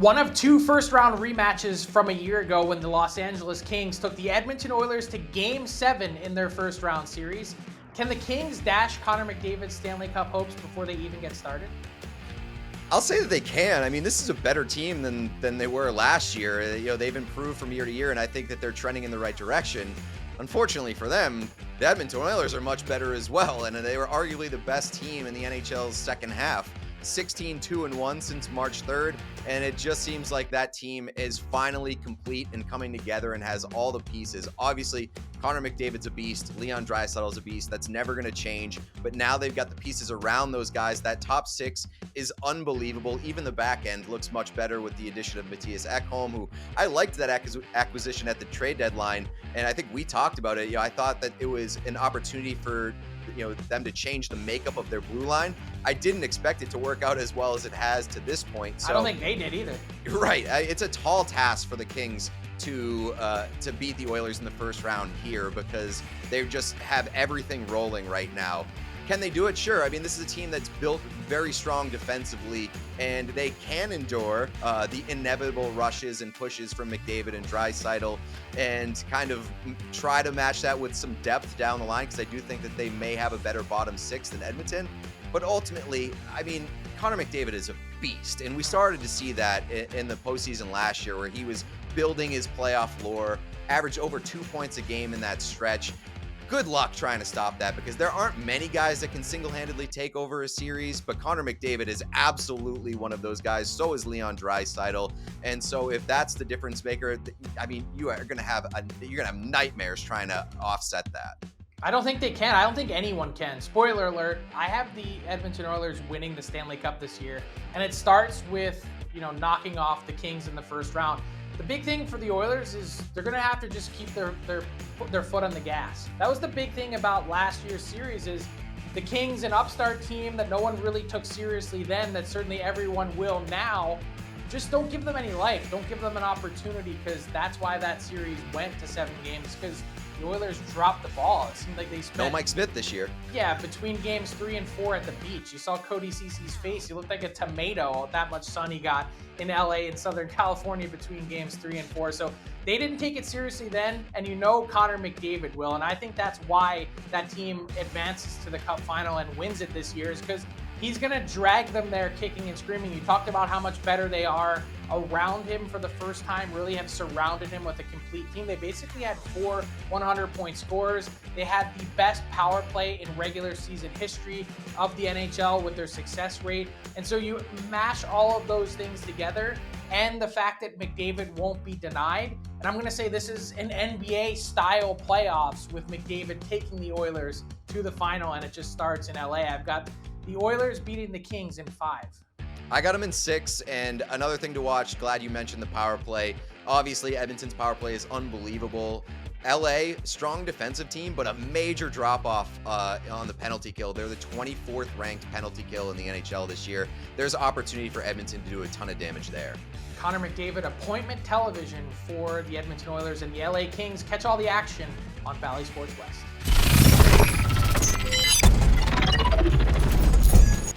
One of two first-round rematches from a year ago when the Los Angeles Kings took the Edmonton Oilers to Game 7 in their first-round series. Can the Kings dash Connor McDavid's Stanley Cup hopes before they even get started? I'll say that they can. I mean, this is a better team than they were last year. They've improved from year to year, and I think that they're trending in the right direction. Unfortunately for them, the Edmonton Oilers are much better as well, and they were arguably the best team in the NHL's second half. 16-2-1 since March 3rd, and it just seems like that team is finally complete and coming together and has all the pieces. Obviously, Connor McDavid's a beast. Leon Draisaitl's a beast. That's never going to change, but now they've got the pieces around those guys. That top six is unbelievable. Even the back end looks much better with the addition of Mattias Ekholm, who I liked that acquisition at the trade deadline, and I think we talked about it. I thought that it was an opportunity for them to change the makeup of their blue line. I didn't expect it to work out as well as it has to this point. So, I don't think they did either. Right. It's a tall task for the Kings to beat the Oilers in the first round here because they just have everything rolling right now. Can they do it? Sure. I mean, this is a team that's built very strong defensively, and they can endure the inevitable rushes and pushes from McDavid and Draisaitl and kind of try to match that with some depth down the line, because I do think that they may have a better bottom six than Edmonton. But ultimately, I mean, Connor McDavid is a beast, and we started to see that in the postseason last year where he was building his playoff lore, averaged over 2 points a game in that stretch. Good luck trying to stop that, because there aren't many guys that can single-handedly take over a series, but Connor McDavid is absolutely one of those guys. So is Leon Draisaitl. And so if that's the difference maker, I mean, you're going to have nightmares trying to offset that. I don't think they can. I don't think anyone can. Spoiler alert, I have the Edmonton Oilers winning the Stanley Cup this year, and it starts with, knocking off the Kings in the first round. The big thing for the Oilers is they're going to have to just keep their foot on the gas. That was the big thing about last year's series, is the Kings, an upstart team that no one really took seriously then, that certainly everyone will now. Just don't give them any life. Don't give them an opportunity, because that's why that series went to 7 games, because the Oilers dropped the ball. It seemed like they spent... No Mike Smith this year. Yeah, between games 3 and 4 at the beach. You saw Cody Cece's face. He looked like a tomato, that much sun he got in LA and Southern California between games 3 and 4. So they didn't take it seriously then, and Connor McDavid will. And I think that's why that team advances to the Cup final and wins it this year, is because he's going to drag them there kicking and screaming. You talked about how much better they are around him for the first time, really have surrounded him with a complete team. They basically had 4 100-point scorers. They had the best power play in regular season history of the NHL with their success rate. And so you mash all of those things together, and the fact that McDavid won't be denied. And I'm going to say this is an NBA-style playoffs with McDavid taking the Oilers to the final, and it just starts in LA. I've got the Oilers beating the Kings in 5. I got them in 6, and another thing to watch, glad you mentioned the power play. Obviously, Edmonton's power play is unbelievable. LA, strong defensive team, but a major drop-off on the penalty kill. They're the 24th ranked penalty kill in the NHL this year. There's opportunity for Edmonton to do a ton of damage there. Connor McDavid, appointment television for the Edmonton Oilers and the LA Kings. Catch all the action on Bally Sports West.